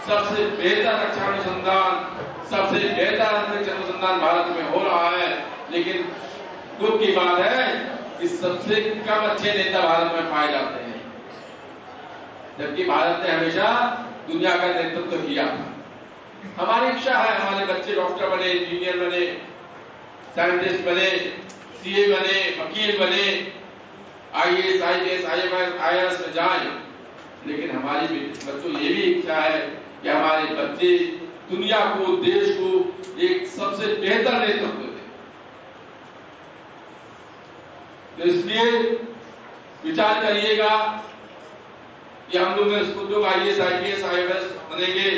सबसे बेहतर रक्षा अनुसंधान, सबसे बेहतर अंतरिक्ष अनुसंधान भारत में हो रहा है। लेकिन दुख की बात है कि सबसे कम अच्छे नेता भारत में पाए जाते हैं, जबकि भारत ने हमेशा दुनिया का नेतृत्व किया था। हमारी इच्छा है हमारे बच्चे डॉक्टर बने, इंजीनियर बने, साइंटिस्ट बने, सीए बने, वकील बने, आईएएस, आईपीएस, आईएएस में जाएं। लेकिन हमारी बच्चों ये भी इच्छा है कि हमारे बच्चे दुनिया को, देश को एक सबसे बेहतर नेतृत्व दें। तो इसलिए विचार करिएगा कि हम लोग आईएएस, आईपीएस, आईएएस बनेंगे,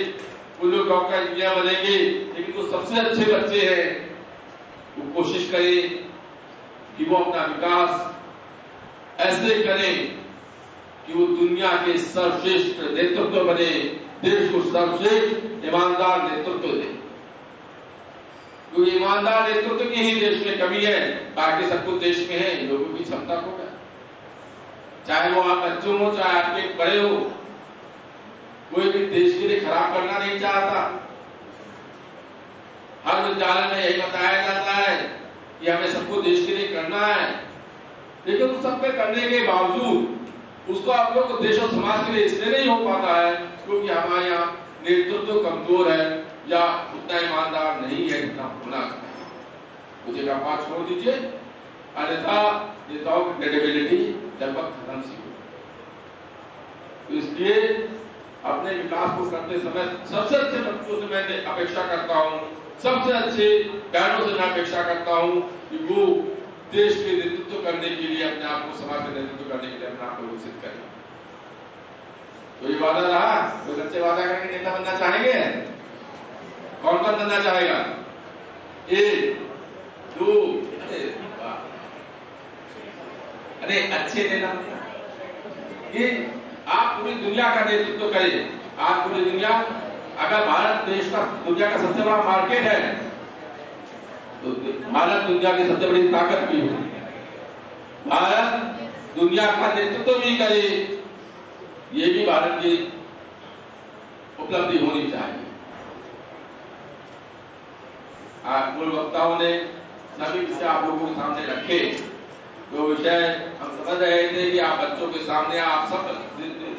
वो लोग डॉक्टर, इंजीनियर बनेंगे, लेकिन जो सबसे अच्छे बच्चे हैं वो कोशिश करें कि वो अपना विकास ऐसे करें कि वो दुनिया के सर्वश्रेष्ठ नेतृत्व बने, देश को सर्वश्रेष्ठ ईमानदार नेतृत्व दे। क्योंकि ईमानदार नेतृत्व की ही देश में कमी है, बाकी सब कुछ देश में है, लोगों की क्षमता को है। चाहे वो आप बच्चों हो, चाहे आपके बड़े हो, कोई भी देश के लिए खराब करना नहीं चाहता। हर विद्यालय में यही बताया जाता है कि हमें सबको देश के लिए करना है, लेकिन उस सब पे करने के बावजूद उसको आप लोग को देश और समाज के लिए इसलिए नहीं हो पाता है क्योंकि हमारे यहाँ नेतृत्व कमजोर है या उतना ईमानदार नहीं है जितना होना चाहिए। मुझे व्यापार छोड़ दीजिए, अन्यथा नेताओं की क्रेडिबिलिटी लगभग खत्म सी हो। तो इसलिए अपने विकास को करते समय सबसे अच्छे बच्चों से मैं अपेक्षा करता हूँ, सबसे अच्छे बहनों से मैं अपेक्षा करता हूँ कि वो देश के नेतृत्व करने के लिए, अपने आप को समाज के नेतृत्व करने के लिए अपने आप को विकसित करें। तो ये वादा रहा, तो बच्चे वादा करके नेता बनना चाहेंगे? कौन कौन बनना चाहेगा? 1, 2, अरे अच्छे नेता ये आप पूरी दुनिया का नेतृत्व करें। आज पूरी दुनिया, अगर भारत देश का दुनिया का सबसे बड़ा मार्केट है तो भारत दुनिया की सबसे बड़ी ताकत भी हो। भारत दुनिया का नेतृत्व भी करे, ये भी भारत की उपलब्धि होनी चाहिए। आज मूल वक्ताओं ने सभी विषय आप लोगों के सामने रखे। जो विषय हम समझ रहे थे कि आप बच्चों के सामने, आप सब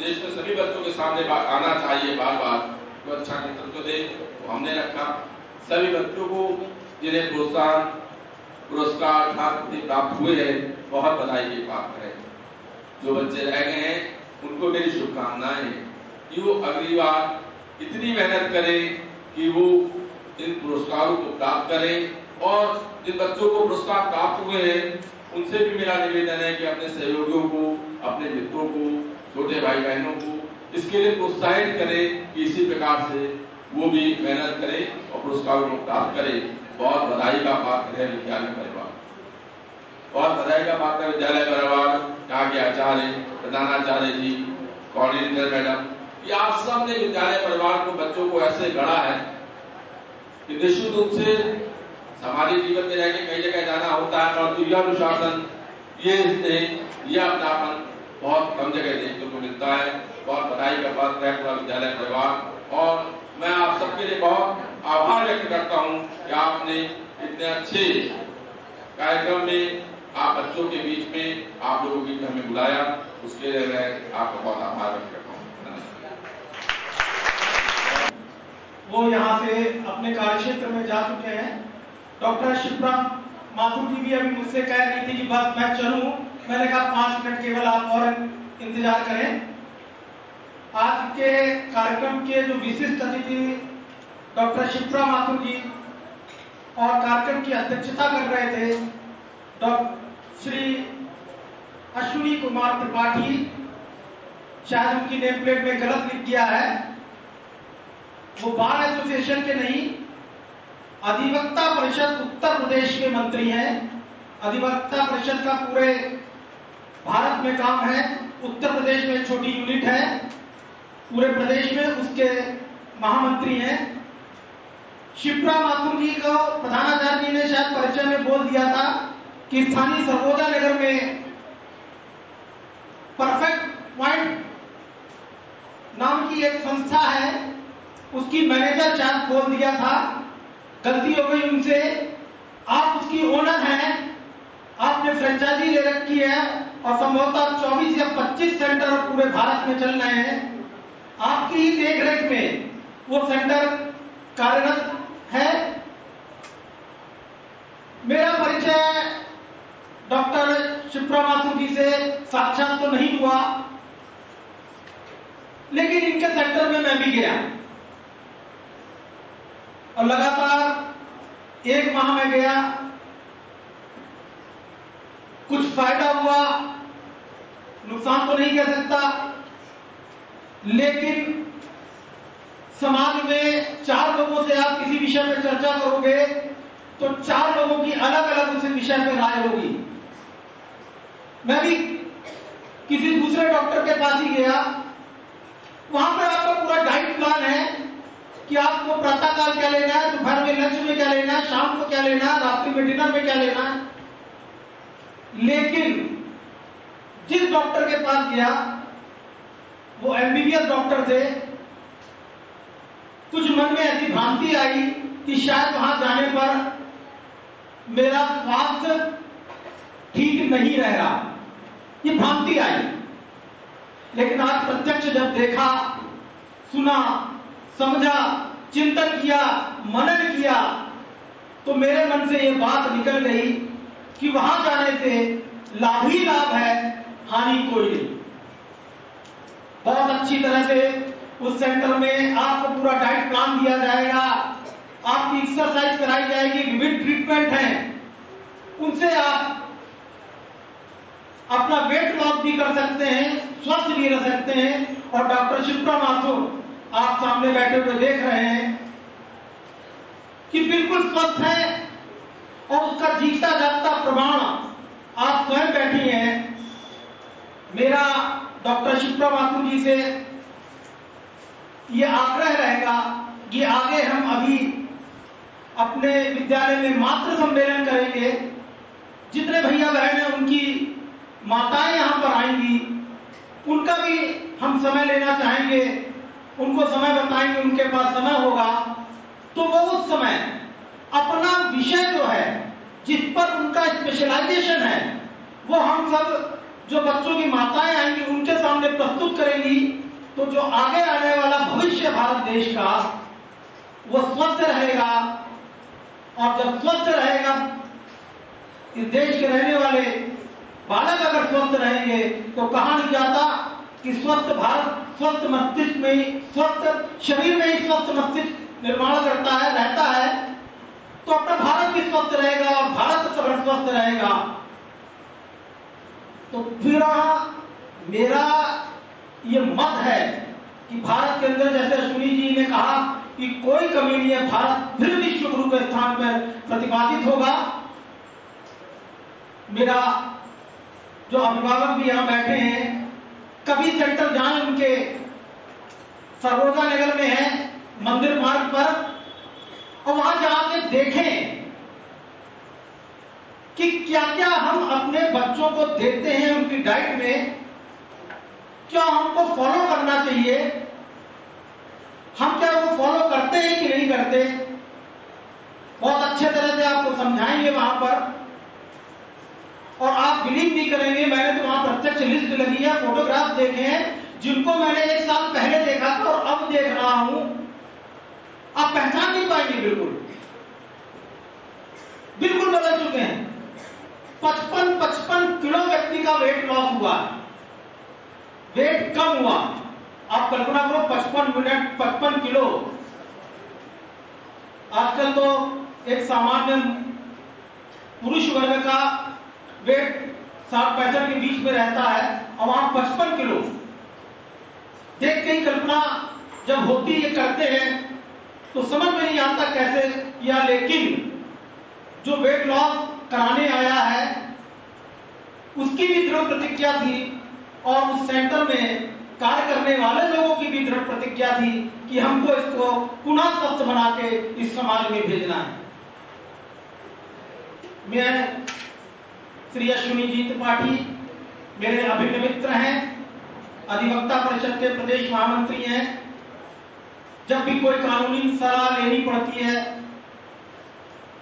देश में सभी बच्चों के सामने आना चाहिए बार बार, तो अच्छा नेतृत्व दे, तो हमने रखा। सभी बच्चों को जिन्हें प्रोत्साहन पुरस्कार छात्रवृत्ति प्राप्त हुए हैं, बहुत बधाई की पात्र है। जो बच्चे रह गए हैं उनको मेरी शुभकामनाएं हैं कि वो अगली बार इतनी मेहनत करें कि वो इन पुरस्कारों को प्राप्त करें। और जिन बच्चों को पुरस्कार प्राप्त हुए हैं उनसे भी मेरा निवेदन है कि अपने सहयोगियों को, अपने मित्रों को, छोटे भाई बहनों को इसके लिए प्रोत्साहित करें कि इसी प्रकार से वो भी मेहनत करें और पुरस्कारों को प्राप्त करें। बहुत बधाई का पात्र है विद्यालय परिवार, बहुत बधाई का पात्र है विद्यालय परिवार, यहाँ के आचार्य, प्रधानाचार्य जी, कोऑर्डिनेटर मैडम, ये आप सब ने विद्यालय परिवार को, बच्चों को ऐसे गढ़ा है कि निश्चित रूप से सामाजिक जीवन में रहकर कई जगह जाना होता है और तुल्यानुशासन, ये अपनापन बहुत कम जगह देखने को मिलता है। बहुत बधाई का पात्र है पूरा विद्यालय परिवार। और मैं आप सबके लिए बहुत आभार व्यक्त करता हूं कि आपने इतने अच्छे कार्यक्रम में, आप बच्चों के बीच में, आप लोगों के बीच में हमें बुलाया, उसके लिए मैं आपका बहुत आभार व्यक्त करता हूँ। वो यहाँ से अपने कार्यक्षेत्र में जा चुके हैं। डॉक्टर शिप्रा माथुर जी भी अभी मुझसे कह रही थी कि बस मैं चलूं, मैंने कहा 5 मिनट केवल आप और इंतजार करें। आज के कार्यक्रम के जो विशिष्ट अतिथि डॉक्टर शिप्रा माथुर जी और कार्यक्रम की अध्यक्षता कर रहे थे डॉक्टर श्री अश्विनी कुमार त्रिपाठी, शायद उनकी नेम प्लेट में गलत लिख दिया है, वो बार एसोसिएशन के नहीं, अधिवक्ता परिषद उत्तर प्रदेश के मंत्री हैं। अधिवक्ता परिषद का पूरे भारत में काम है, उत्तर प्रदेश में छोटी यूनिट है, पूरे प्रदेश में उसके महामंत्री हैं। शिप्रा माथुर जी को प्रधानाचार्य जी ने शायद परिचय में बोल दिया था कि स्थानीय सर्वोदय नगर में परफेक्ट पॉइंट नाम की एक संस्था है उसकी मैनेजर चार्ज खोल दिया था, गलती हो गई उनसे। आप उसकी ओनर हैं, आपने फ्रेंचाइजी ले रखी है और संभवतः 24 या 25 सेंटर पूरे भारत में चल रहे हैं। आपकी ही देखरेख में वो सेंटर कार्यरत है। मेरा परिचय डॉक्टर शिप्रा माथुर जी से साक्षात तो नहीं हुआ, लेकिन इनके सेंटर में मैं भी गया और लगातार 1 माह में गया। कुछ फायदा हुआ, नुकसान तो नहीं कह सकता, लेकिन समाज में 4 लोगों से आप किसी विषय पर चर्चा करोगे तो 4 लोगों की अलग अलग उस विषय पर राय होगी। मैं भी किसी दूसरे डॉक्टर के पास ही गया, वहां पर आपका पूरा डाइट प्लान है कि आपको प्रातःकाल क्या लेना है, दोपहर में लंच में क्या लेना है, शाम को क्या लेना है, रात्रि में डिनर में क्या लेना है। लेकिन जिस डॉक्टर के पास गया वो एमबीबीएस डॉक्टर थे। कुछ मन में ऐसी भ्रांति आई कि शायद वहां जाने पर मेरा स्वास्थ्य ठीक नहीं रहेगा, ये भ्रांति आई। लेकिन आज प्रत्यक्ष जब देखा, सुना, समझा, चिंतन किया, मनन किया, तो मेरे मन से ये बात निकल गई कि वहां जाने से लाभ ही लाभ है, हानि कोई नहीं। बहुत अच्छी तरह से उस सेंटर में आपको पूरा डाइट प्लान दिया जाएगा, आपकी एक्सरसाइज कराई जाएगी, विभिन्न ट्रीटमेंट हैं, उनसे आप अपना वेट लॉस भी कर सकते हैं, स्वस्थ भी रह सकते हैं। और डॉक्टर शिप्रा माथुर आप सामने बैठे हुए देख रहे हैं कि बिल्कुल स्वस्थ है और उसका जीता जागता प्रमाण आप स्वयं बैठी हैं। मेरा डॉक्टर शिप्रा माथुर जी से ये आग्रह रहेगा कि आगे हम अभी अपने विद्यालय में मातृ सम्मेलन करेंगे। जितने भैया बहन हैं उनकी माताएं यहां पर आएंगी, उनका भी हम समय लेना चाहेंगे, उनको समय बताएंगे, उनके पास समय होगा तो वो उस समय अपना विषय जो है जिस पर उनका स्पेशलाइजेशन है वो हम सब जो बच्चों की माताएं आएंगी उनके सामने प्रस्तुत करेंगी। तो जो आगे आने वाला भविष्य भारत देश का वो स्वस्थ रहेगा, और जब स्वस्थ रहेगा, इस देश के रहने वाले बालक अगर स्वस्थ रहेंगे तो कहा नहीं जाता कि स्वस्थ भारत स्वस्थ मस्तिष्क में ही, स्वस्थ शरीर में ही स्वस्थ मस्तिष्क निर्माण करता है, रहता है। तो अपना भारत भी स्वस्थ रहेगा और भारत अगर स्वस्थ रहेगा तो फिर मेरा ये मत है कि भारत के अंदर, जैसे अश्विनी जी ने कहा कि कोई कमी नहीं है, भारत फिर विश्व गुरु के स्थान पर प्रतिपादित होगा। मेरा जो अभिभावक भी यहां बैठे हैं, कभी सेंटर जाएं, उनके सरोजा नगर में है, मंदिर मार्ग पर, और वहां जाके देखें कि क्या क्या हम अपने बच्चों को देते हैं उनकी डाइट में, क्या हमको फॉलो करना चाहिए, हम क्या वो फॉलो करते हैं कि नहीं करते। बहुत अच्छे तरह से आपको समझाएंगे वहां पर, और आप बिलीव नहीं करेंगे, मैंने तो वहां प्रत्यक्ष लिस्ट लगी है, फोटोग्राफ देखे हैं जिनको मैंने 1 साल पहले देखा था और अब देख रहा हूं, आप पहचान नहीं पाएंगे। बिल्कुल बदल चुके हैं। 55 किलो व्यक्ति का वेट लॉस हुआ, वेट कम हुआ। आप कल्पना करो 55 किलो। आजकल तो एक सामान्य पुरुष वर्ग का वेट 60-65 के बीच में रहता है और वहां 55 किलो। देख के ही कल्पना जब होती है, करते हैं तो समझ में नहीं आता कैसे किया, लेकिन जो वेट लॉस कराने आया है उसकी भी दृढ़ प्रतिज्ञा थी और उस सेंटर में कार्य करने वाले लोगों की भी दृढ़ प्रतिज्ञा थी कि हमको इसको पुनः स्वस्थ बना के इस समाज में भेजना है। मैं श्री अश्विनी जी त्रिपाठी मेरे अभिन्न मित्र हैं, अधिवक्ता परिषद के प्रदेश महामंत्री हैं। जब भी कोई कानूनी सलाह लेनी पड़ती है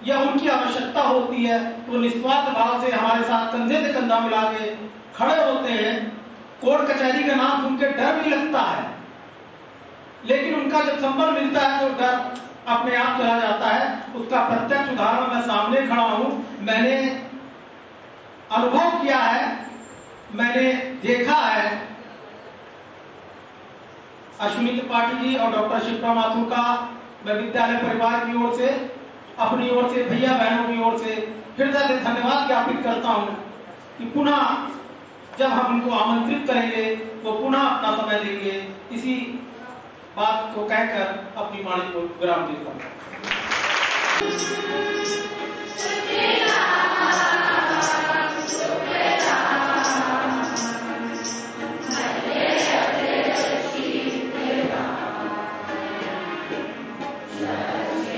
या उनकी आवश्यकता होती है तो निस्वार्थ भाव से हमारे साथ कंधे से कंधा मिला के खड़े होते हैं। कोर्ट कचहरी का नाम सुन के डर भी लगता है, लेकिन उनका जब संबल मिलता है तो डर अपने आप चला जाता है। उसका प्रत्यक्ष उदाहरण मैं सामने खड़ा हूं। मैंने अनुभव किया है, मैंने देखा है। अश्विनी त्रिपाठी जी और डॉक्टर शिप्रा माथुर का मैं विद्यालय परिवार की ओर से, अपनी ओर से, भैया बहनों की ओर से हृदय से धन्यवाद ज्ञापित करता हूं कि पुनः जब हम उनको आमंत्रित करेंगे तो पुनः अपना समय देंगे। इसी बात को कहकर अपनी वाणी को विराम देता हूं। Yes.